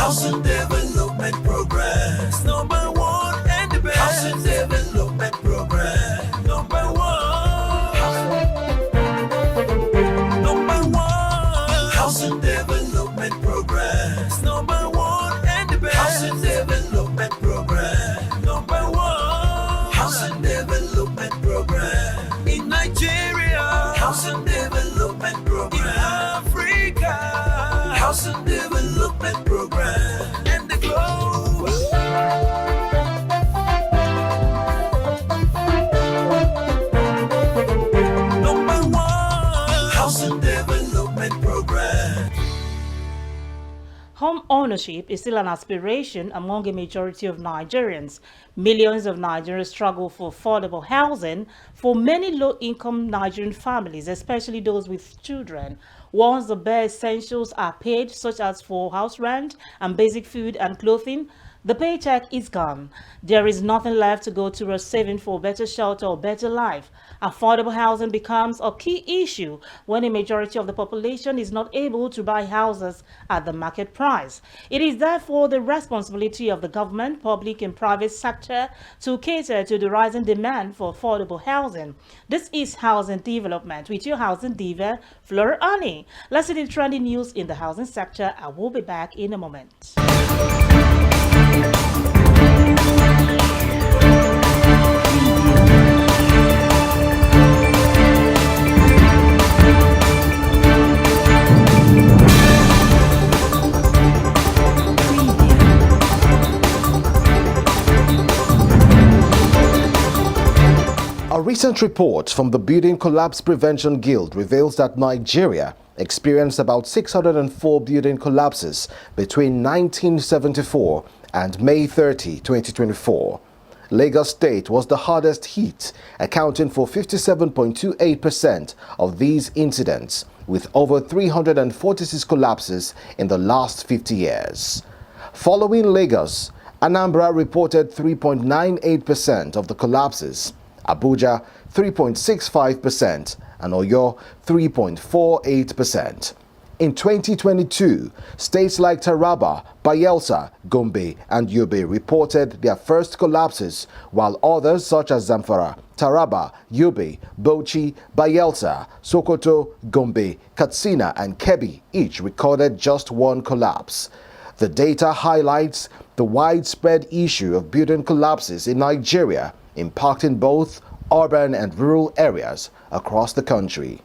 Housing Development Progress. Number one and the best. Housing Development Progress. Number one. Number one. Housing Development Progress. Number one and the best. Housing Development Progress. Number one. Housing Development Progress. In Nigeria. Housing Development Progress. In Africa. Housing Development Program and the globe. Number one, Housing Development Program. Home ownership is still an aspiration among a majority of Nigerians. Millions of Nigerians struggle for affordable housing for many low-income Nigerian families, especially those with children. Once the bare essentials are paid, such as for house rent and basic food and clothing, the paycheck is gone. There is nothing left to go towards saving for better shelter or better life. Affordable housing becomes a key issue when a majority of the population is not able to buy houses at the market price. It is therefore the responsibility of the government, public and private sector to cater to the rising demand for affordable housing. This is Housing Development with your housing diva, Flora Ani. Let's see the trending news in the housing sector. I will be back in a moment. A recent report from the Building Collapse Prevention Guild reveals that Nigeria experienced about 604 building collapses between 1974 and May 30, 2024. Lagos State was the hardest hit, accounting for 57.28% of these incidents, with over 346 collapses in the last 50 years. Following Lagos, Anambra reported 3.98% of the collapses, Abuja 3.65%, and Oyo 3.48%. In 2022, states like Taraba, Bayelsa, Gombe, and Yobe reported their first collapses, while others such as Zamfara, Taraba, Yobe, Bauchi, Bayelsa, Sokoto, Gombe, Katsina, and Kebbi each recorded just one collapse. The data highlights the widespread issue of building collapses in Nigeria, impacting both urban and rural areas across the country.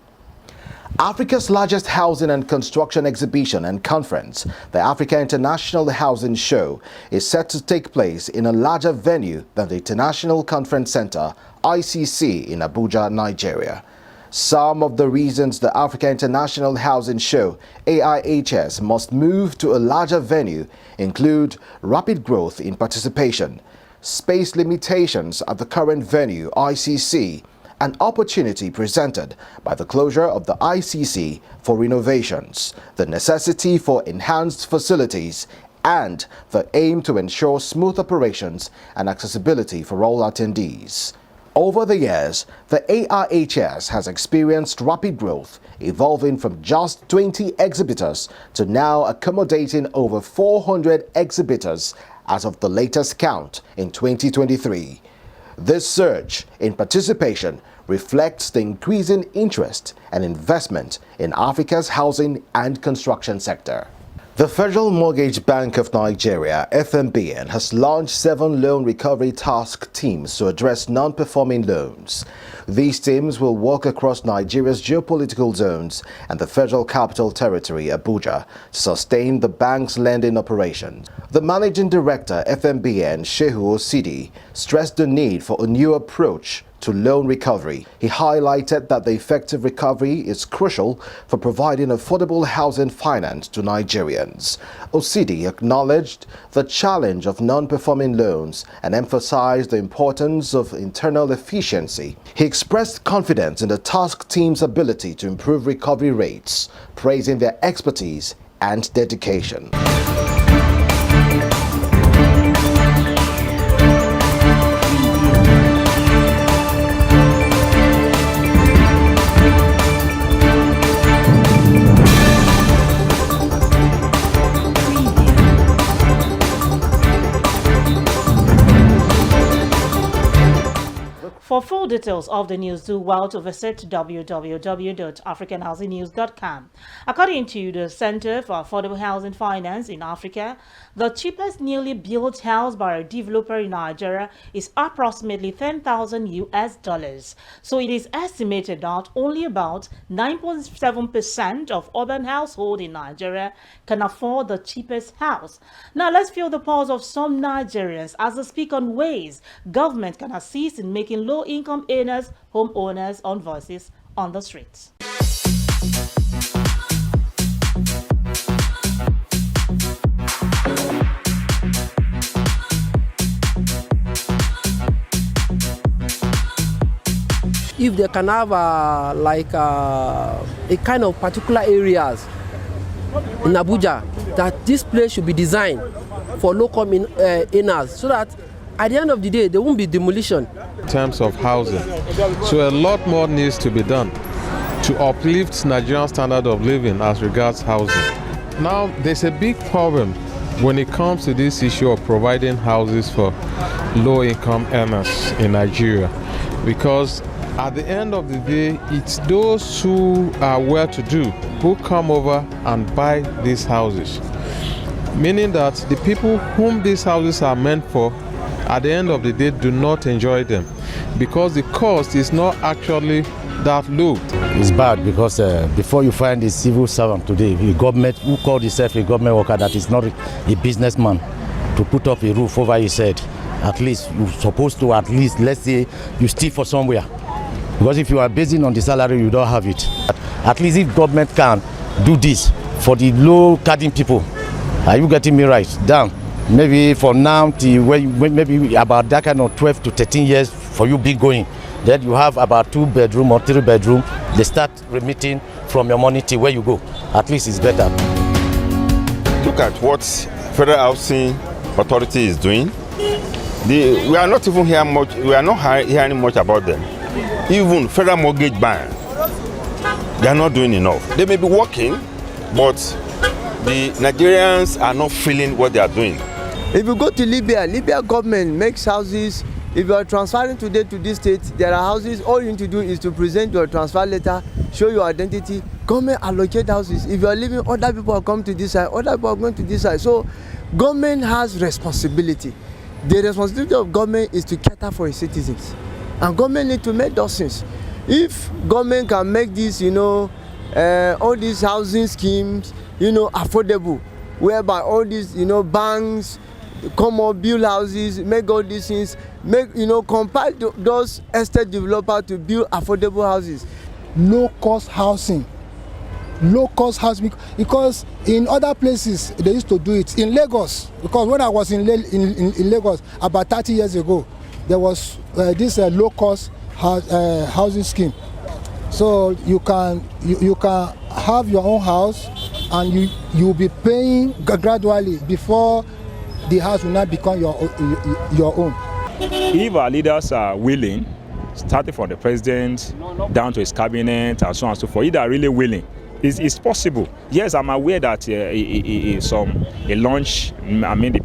Africa's largest housing and construction exhibition and conference, the Africa International Housing Show, is set to take place in a larger venue than the International Conference Center, ICC, in Abuja, Nigeria. Some of the reasons the Africa International Housing Show, AIHS, must move to a larger venue include rapid growth in participation, space limitations at the current venue, ICC, an opportunity presented by the closure of the ICC for renovations, the necessity for enhanced facilities, and the aim to ensure smooth operations and accessibility for all attendees. Over the years, the AIHS has experienced rapid growth, evolving from just 20 exhibitors to now accommodating over 400 exhibitors as of the latest count in 2023. This surge in participation reflects the increasing interest and investment in Africa's housing and construction sector. The Federal Mortgage Bank of Nigeria, FMBN, has launched 7 loan recovery task teams to address non-performing loans. These teams will work across Nigeria's geopolitical zones and the Federal Capital Territory, Abuja, to sustain the bank's lending operations. The Managing Director, FMBN, Shehu Osidi, stressed the need for a new approach to loan recovery. He highlighted that the effective recovery is crucial for providing affordable housing finance to Nigerians. Osidi acknowledged the challenge of non-performing loans and emphasized the importance of internal efficiency. He expressed confidence in the task team's ability to improve recovery rates, praising their expertise and dedication. For full details of the news, do well to visit www.africanhousingnews.com. According to the Center for Affordable Housing Finance in Africa, the cheapest newly built house by a developer in Nigeria is approximately $10,000 US. So it is estimated that only about 9.7% of urban households in Nigeria can afford the cheapest house. Now let's feel the pulse of some Nigerians as they speak on ways government can assist in making low-income earners homeowners on voices on the streets. If they can have a kind of particular areas in Abuja, that this place should be designed for local owners, so that at the end of the day there won't be demolition. In terms of housing, so a lot more needs to be done to uplift Nigerian standard of living as regards housing. Now there's a big problem when it comes to this issue of providing houses for low-income earners in Nigeria, because at the end of the day, it's those who are well-to-do who come over and buy these houses. Meaning that the people whom these houses are meant for, at the end of the day, do not enjoy them because the cost is not actually that low. It's bad because before you find a civil servant today, a government who called himself a government worker that is not a businessman, to put up a roof over his head, at least you're supposed to, at least, let's say, you steal for somewhere. Because if you are basing on the salary, you don't have it. At least if government can do this for the low-carding people, are you getting me right? Down. Maybe for now, maybe about that kind of 12 to 13 years for you be going. Then you have about 2-bedroom or 3-bedroom. They start remitting from your money to where you go. At least it's better. Look at what Federal Housing Authority is doing. We are not even hearing much. We are not hearing much about them. Even Federal Mortgage Bank, they are not doing enough. They may be working, but the Nigerians are not feeling what they are doing. If you go to Libya government makes houses. If you are transferring today to this state, there are houses. All you need to do is to present your transfer letter, show your identity, government allocate houses. If you are leaving, other people are coming to this side, other people are going to this side. So government has responsibility. The responsibility of government is to cater for its citizens. And government need to make those things. If government can make this, all these housing schemes, affordable, whereby all these, banks come up, build houses, make all these things, compile those estate developers to build affordable houses. Low-cost housing, because in other places they used to do it. In Lagos, because when I was in Lagos about 30 years ago, there was this low-cost housing scheme. So you can have your own house, and you'll be paying gradually before the house will not become your own. If our leaders are willing, starting from the president down to his cabinet and so on and so forth, if they are really willing, it's possible. Yes, I'm aware that the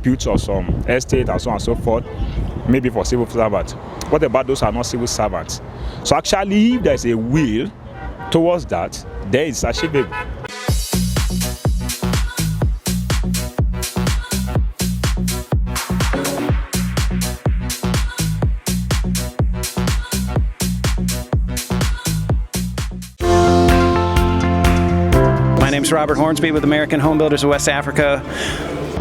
built of some estate and so on and so forth, maybe for civil servants. What about those who are not civil servants? So actually, if there's a will towards that, then it's achievable. My name's Robert Hornsby with American Home Builders of West Africa.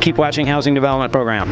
Keep watching Housing Development Program.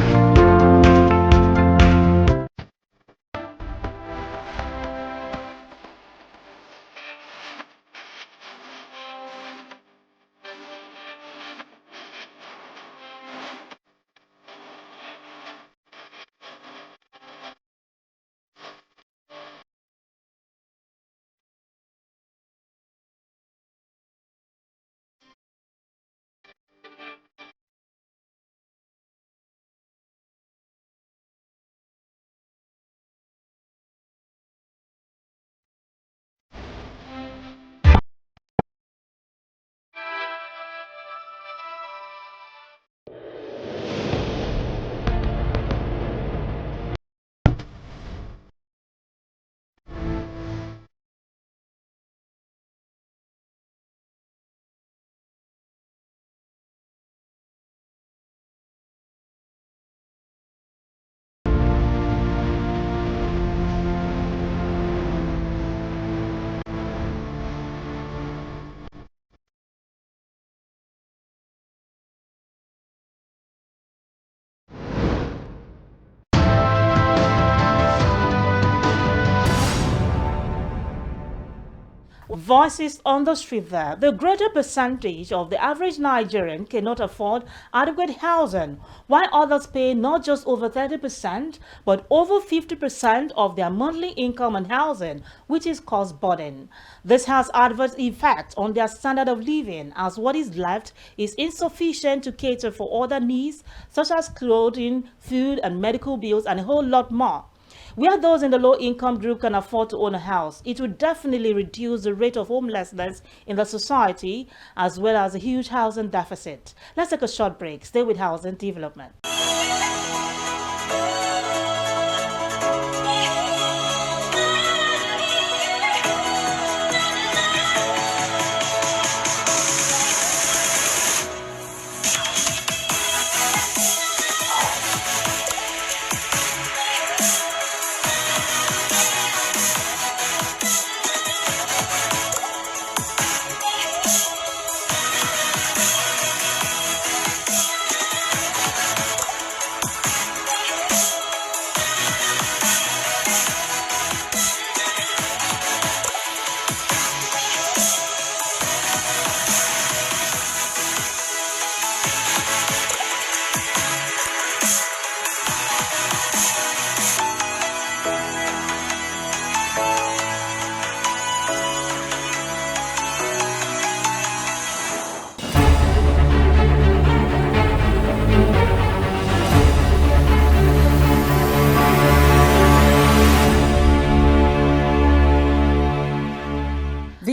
Voices on the street there. The greater percentage of the average Nigerian cannot afford adequate housing, while others pay not just over 30%, but over 50% of their monthly income on housing, which is cost burden. This has adverse effects on their standard of living, as what is left is insufficient to cater for other needs, such as clothing, food, and medical bills, and a whole lot more. Where those in the low-income group can afford to own a house, it would definitely reduce the rate of homelessness in the society, as well as a huge housing deficit. Let's take a short break. Stay with Housing Development.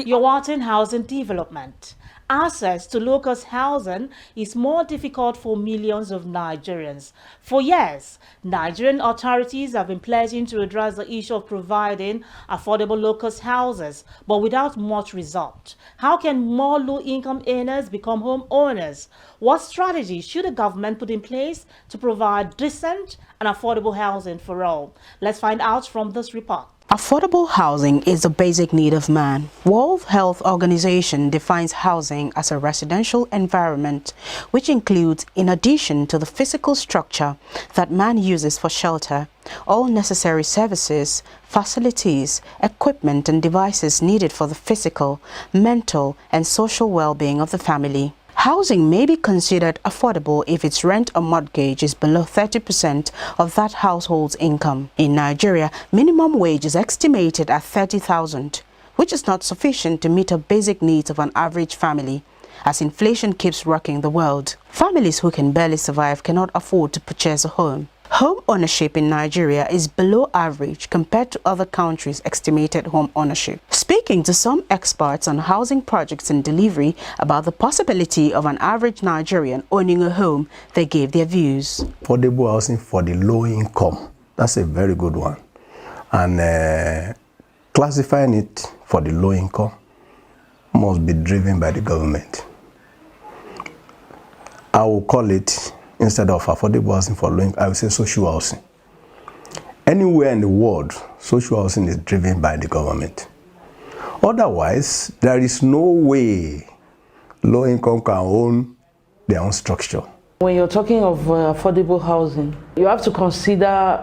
You're watching Housing Development. Access to low-cost housing is more difficult for millions of Nigerians. For years, Nigerian authorities have been pledging to address the issue of providing affordable low-cost houses, but without much result. How can more low-income earners become homeowners? What strategy should the government put in place to provide decent and affordable housing for all? Let's find out from this report. Affordable housing is a basic need of man. World Health Organization defines housing as a residential environment which includes, in addition to the physical structure that man uses for shelter, all necessary services, facilities, equipment and devices needed for the physical, mental and social well-being of the family. Housing may be considered affordable if its rent or mortgage is below 30% of that household's income. In Nigeria, minimum wage is estimated at 30,000, which is not sufficient to meet the basic needs of an average family, as inflation keeps rocking the world. Families who can barely survive cannot afford to purchase a home. Home ownership in Nigeria is below average compared to other countries' estimated home ownership. Speaking to some experts on housing projects and delivery about the possibility of an average Nigerian owning a home, they gave their views. Affordable housing for the low income, that's a very good one. And classifying it for the low income must be driven by the government. I will call it, instead of affordable housing for low income, I will say social housing. Anywhere in the world, social housing is driven by the government. Otherwise, there is no way low income can own their own structure. When you're talking of affordable housing, you have to consider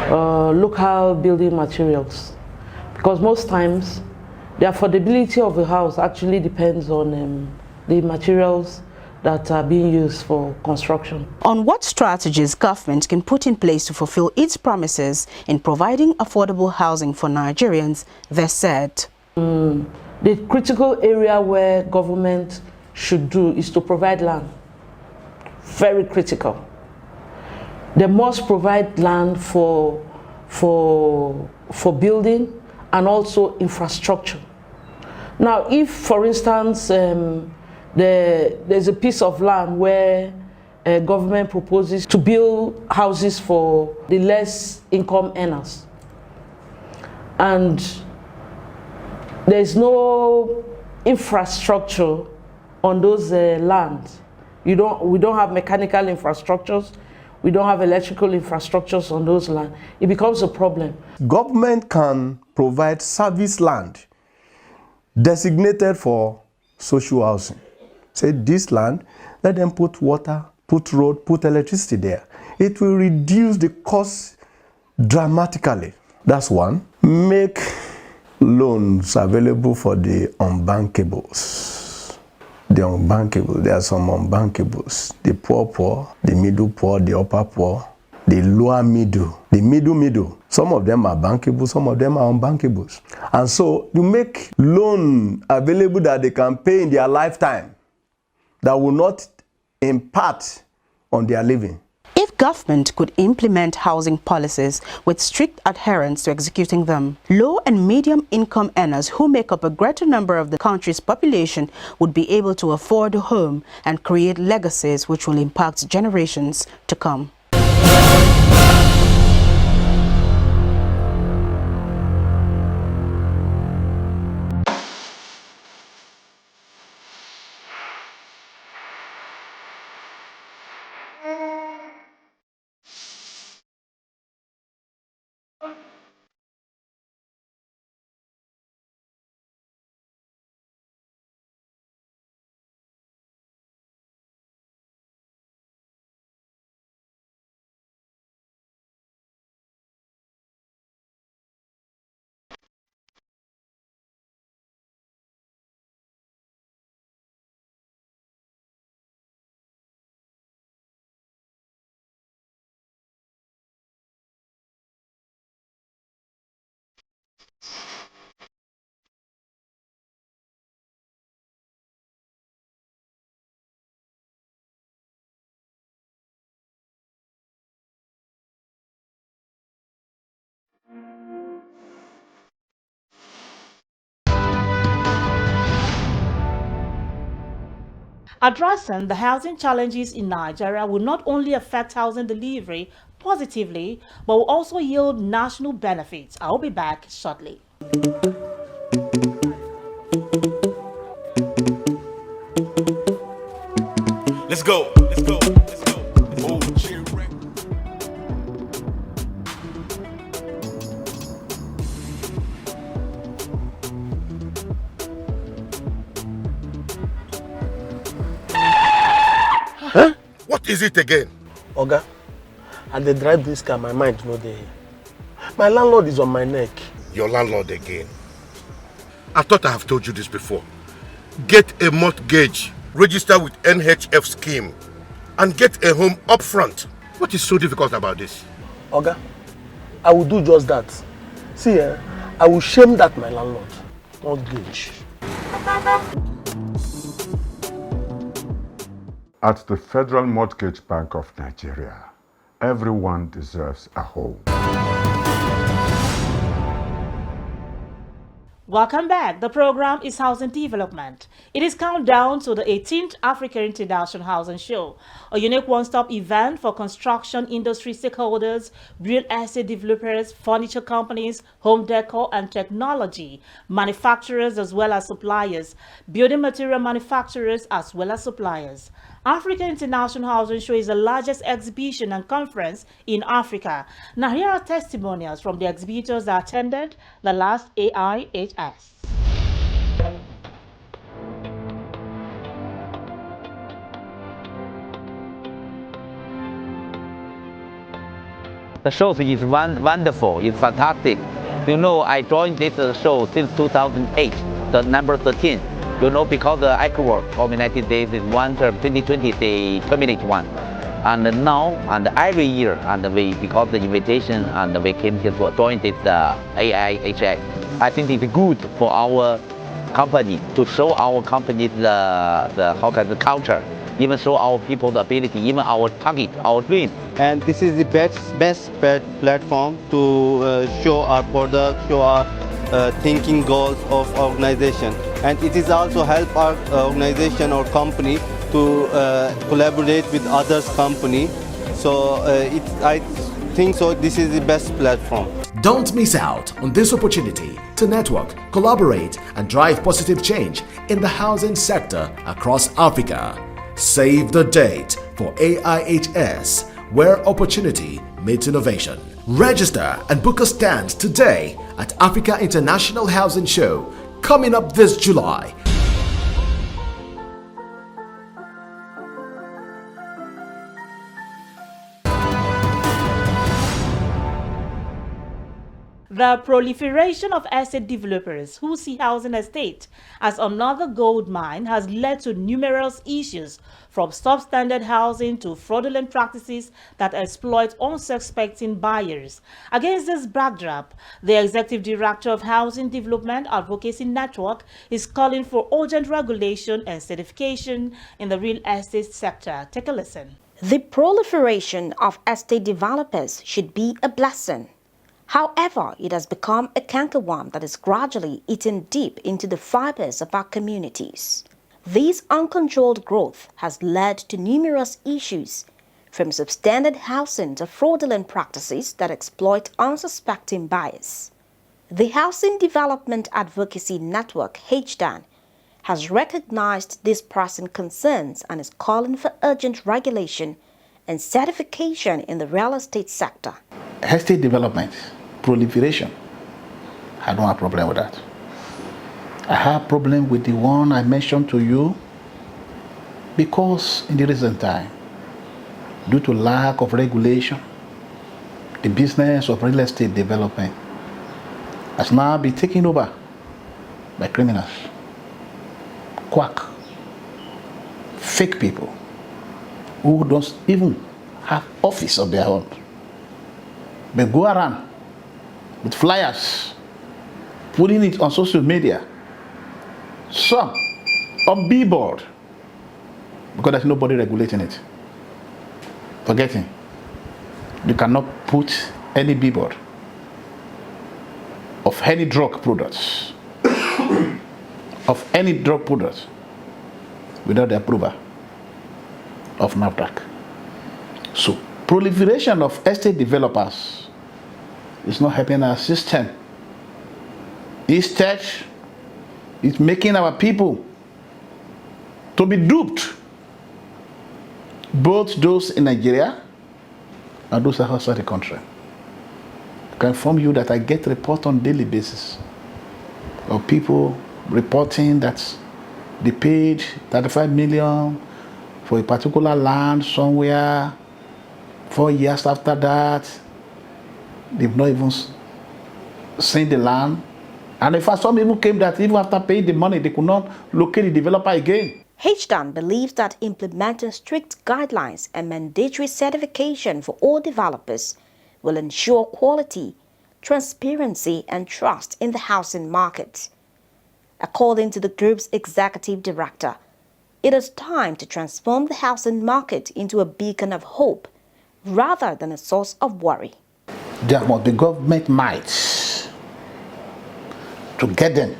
local building materials, because most times the affordability of a house actually depends on the materials that are being used for construction. On what strategies government can put in place to fulfill its promises in providing affordable housing for Nigerians, they said. The critical area where government should do is to provide land. Very critical. They must provide land for building and also infrastructure. Now, if, for instance, there's a piece of land where government proposes to build houses for the less income earners, and there's no infrastructure on those lands. We don't have mechanical infrastructures, we don't have electrical infrastructures on those lands. It becomes a problem. Government can provide service land designated for social housing. Say this land, let them put water, put road, put electricity there. It will reduce the cost dramatically. That's one. Make loans available for the unbankables. The unbankable, there are some unbankables. The poor, the middle poor, the upper poor, the lower middle, the middle. Some of them are bankable, some of them are unbankables. And so you make loan available that they can pay in their lifetime that will not impact on their living. If government could implement housing policies with strict adherence to executing them, low and medium income earners who make up a greater number of the country's population would be able to afford a home and create legacies which will impact generations to come. Addressing the housing challenges in Nigeria will not only affect housing delivery positively, but will also yield national benefits. I'll be back shortly. Let's go. Huh? What is it again? Oga, and they drive this car, my mind no dey. My landlord is on my neck. Your landlord again? I thought I have told you this before. Get a mortgage, register with NHF scheme, and get a home up front. What is so difficult about this? Oga, I will do just that. See, I will shame that my landlord. Mortgage. At the Federal Mortgage Bank of Nigeria, everyone deserves a home. Welcome back. The program is Housing Development. It is countdown to the 18th Africa International Housing Show, a unique one-stop event for construction industry stakeholders, real estate developers, furniture companies, home decor and technology, manufacturers as well as suppliers, building material manufacturers as well as suppliers. Africa International Housing Show is the largest exhibition and conference in Africa. Now here are testimonials from the exhibitors that attended the last AIHS. The show is wonderful, it's fantastic. You know, I joined this show since 2008, the number 13. You know, because the ICWORK COVID-19 days is one term, 2020 they terminate one. And now, and every year, and we, because the invitation, and we came here to join this AIHS. I think it's good for our company to show our company the culture, even show our people the ability, even our target, our dream. And this is the best platform to show our product, show our thinking goals of organization. And it is also help our organization or company to collaborate with others company. So I think so this is the best platform. Don't miss out on this opportunity to network, collaborate, and drive positive change in the housing sector across Africa. Save the date for AIHS, where opportunity meets innovation. Register and book a stand today at Africa International Housing Show, coming up this July. The proliferation of estate developers who see housing estate as another gold mine has led to numerous issues, from substandard housing to fraudulent practices that exploit unsuspecting buyers. Against this backdrop, the Executive Director of Housing Development Advocacy Network is calling for urgent regulation and certification in the real estate sector. Take a listen. The proliferation of estate developers should be a blessing. However, it has become a cankerworm that is gradually eating deep into the fibers of our communities. This uncontrolled growth has led to numerous issues, from substandard housing to fraudulent practices that exploit unsuspecting buyers. The Housing Development Advocacy Network, HDAN, has recognized these pressing concerns and is calling for urgent regulation and certification in the real estate sector. Estate development, proliferation, I don't have a problem with that. I have a problem with the one I mentioned to you because in the recent time, due to lack of regulation, the business of real estate development has now been taken over by criminals, quack, fake people who don't even have office of their own. They go around with flyers, putting it on social media, some on billboard, because there's nobody regulating it. Forgetting, you cannot put any billboard of any drug products, of any drug products, without the approval of NAFDAC. So, proliferation of estate developers is not helping our system. Instead, it's making our people to be duped, both those in Nigeria and those outside the country. I can inform you that I get reports on a daily basis of people reporting that they paid 35 million for a particular land somewhere. 4 years after that, they've not even seen the land. And in fact, some people came that even after paying the money, they could not locate the developer again. HDAN believes that implementing strict guidelines and mandatory certification for all developers will ensure quality, transparency, and trust in the housing market. According to the group's executive director, it is time to transform the housing market into a beacon of hope rather than a source of worry. There must be government might to get them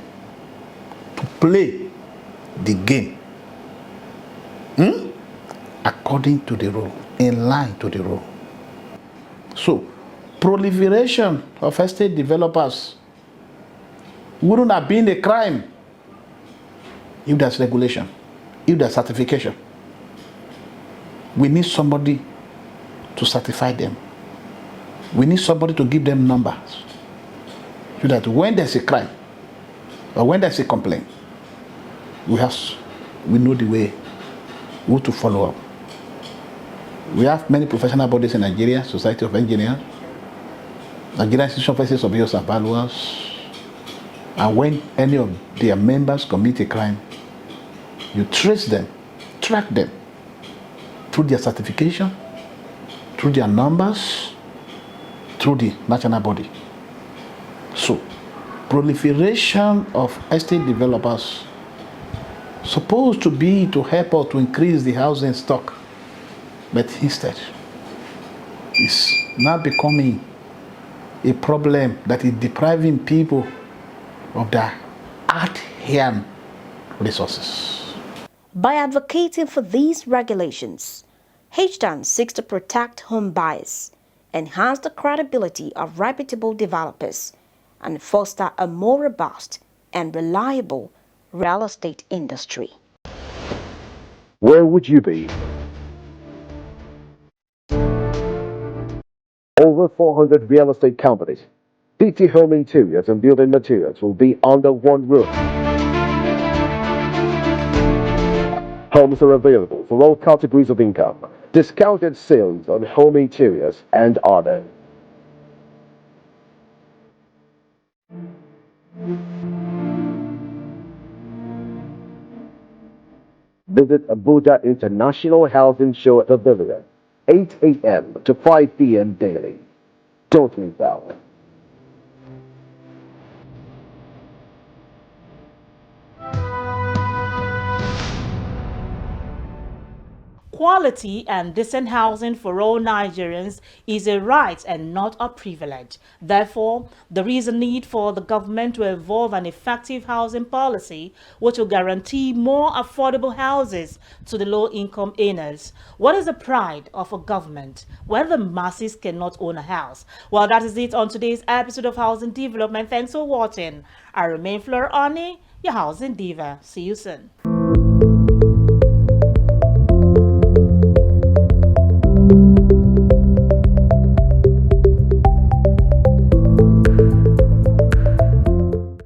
to play the game according to the rule, in line to the rule. So, proliferation of estate developers wouldn't have been a crime if there's regulation, if there's certification. We need somebody to certify them. We need somebody to give them numbers so that when there's a crime or when there's a complaint, we know the way who to follow up. We have many professional bodies in Nigeria, Society of Engineers, Nigerian Institution of Officers of Surveyors and Valuers, and when any of their members commit a crime, you trace them, track them through their certification, through their numbers, through the national body. So, proliferation of estate developers supposed to be to help us to increase the housing stock, but instead, it's now becoming a problem that is depriving people of their hard-earned resources. By advocating for these regulations, HDAN seeks to protect home buyers, enhance the credibility of reputable developers, and foster a more robust and reliable real estate industry. Where would you be? Over 400 real estate companies, PT Home Interiors and Building Materials will be under one roof. Homes are available for all categories of income. Discounted sales on home interiors and others. Visit Abuja International Housing Show at Pavilion, 8 a.m. to 5 p.m. daily. Don't miss out. Quality and decent housing for all Nigerians is a right and not a privilege. Therefore, there is a need for the government to evolve an effective housing policy which will guarantee more affordable houses to the low-income earners. What is the pride of a government when the masses cannot own a house? Well, that is it on today's episode of Housing Development. Thanks for watching. I remain Fleur Ani, your housing diva. See you soon.